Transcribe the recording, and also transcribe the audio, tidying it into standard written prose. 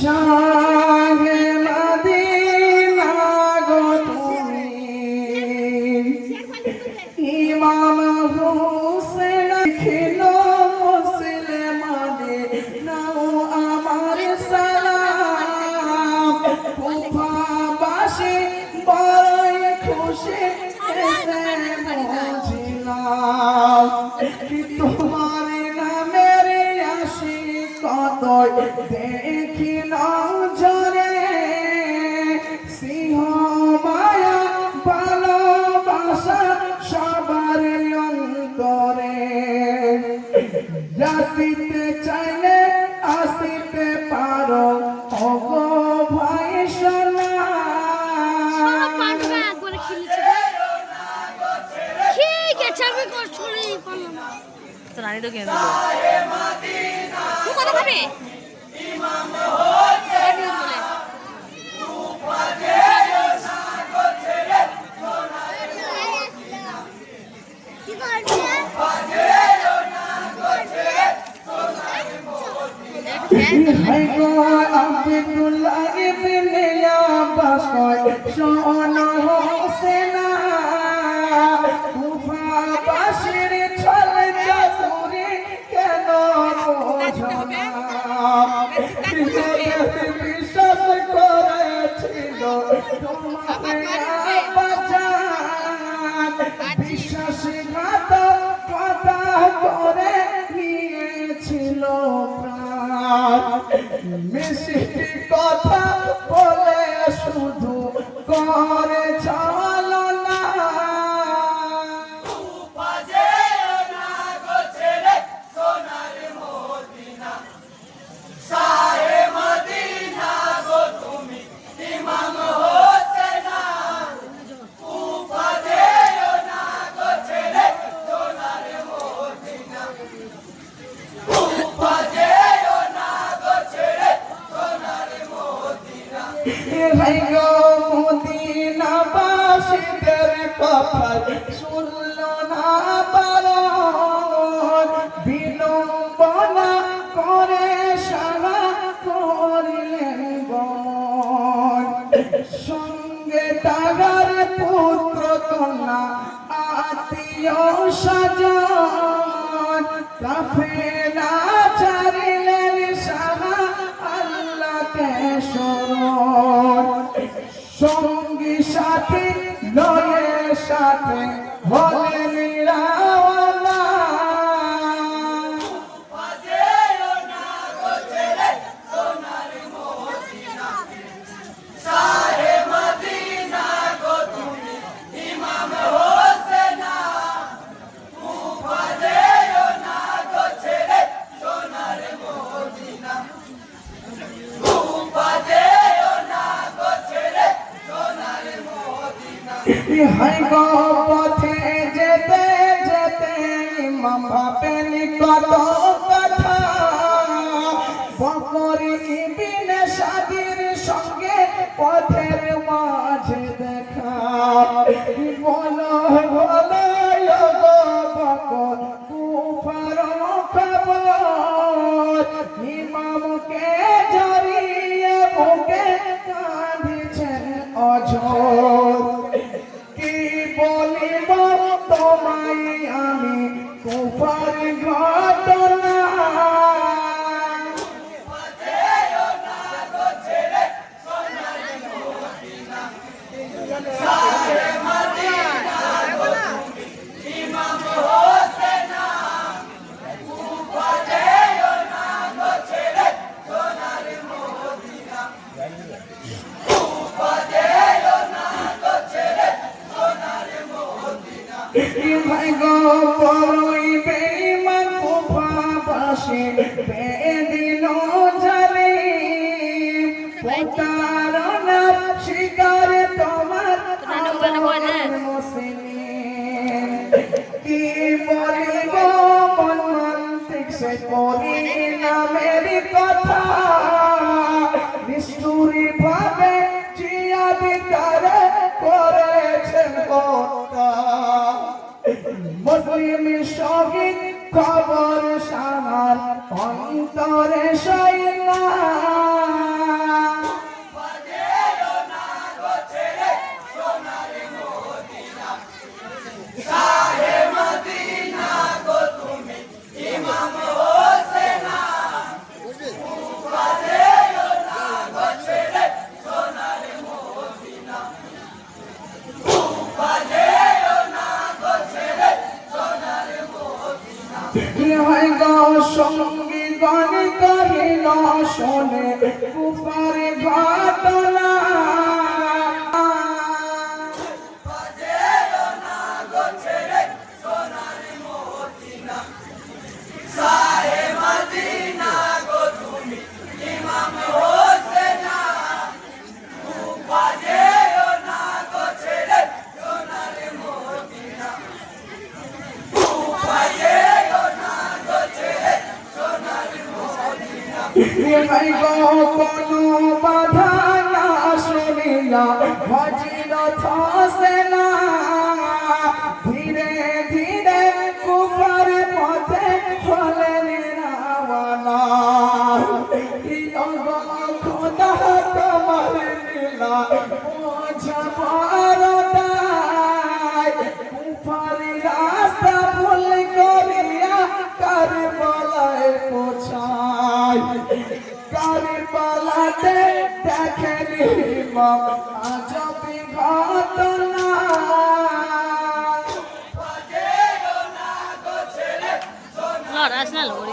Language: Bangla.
শাহে মদিনা গো তুমি ইমাম হোসেন খিলো মুসলমানে নাও আমার সালাম কুফাবাসী বড়ই খুশি এসে বুঝিলাম তোমার নামের আসি কত দেখি নজরে সিংহ মায়া ভালোবাসা সবার অন্তরে আসিতে চাইলে আসিতে পারো ওগো ভাই সোনা তো নানি তো কিনে দিল কত খাবে আব্দুল্লাহ ইবনে আব্বাস শোন হোসেনা কুফাবাসীর ছল চাতুরি কেন বোঝো না বিশ্বাস করেছিল তোমাকে বাঁচান বিশ্বাসঘাত কথা করে নিয়েছিল মিষ্টি কথা বলে শুধু করে ছলনা মদিনাবাসীদের কথা শুনল না বারণ বিলম্বনা করে সারা করিলেন গমন সঙ্গে তাহার পুত্র কন্যা আত্মীয় স্বজন কাফেলা ছাড়িলেন সারা আল্লাহকে শরণ সঙ্গী সাথী লয়ের সাথে হলেন রাওয়ানা হাই গো পথে যেতে যেতে ইমাম ভাবেন কত কথা বকরি ইবনে সাদির সঙ্গে পথের মাঝে দেখা বলো বলো গো বকর কুফার খবর ইমামকে জড়িয়ে বুকে কাঁদিছেন অঝোর বলিব তোমায় আমি কুফার ঘটনা ভাই গো বড়ই বেঈমান কুফাবাসী বেদিন জানে প্রতারণার শিকার তোমার মুসলিম কি বলিব মর্মান্তিক সে পরিণামের কথা নিষ্ঠুরী ভাবে জিয়াদি তারা করেছেন কথা মুসলিম শহীদ খবর সাহার অন্তরে শৈলা শোনে কুফার ঘটনা ভাই গো কোনো বাধা না শুনিয়া ভজিরথ সেনা ধীরে ধীরে কুফার পথে হলেন রাওয়ানা খোদা তোমার লীলা বোঝবার কুফার রাস্তা ভুল করিয়া কারবালায় পৌঁছায় কারবালাতে দেখেনি ইমাম আজব ঘটনা লড়াস না লড়ি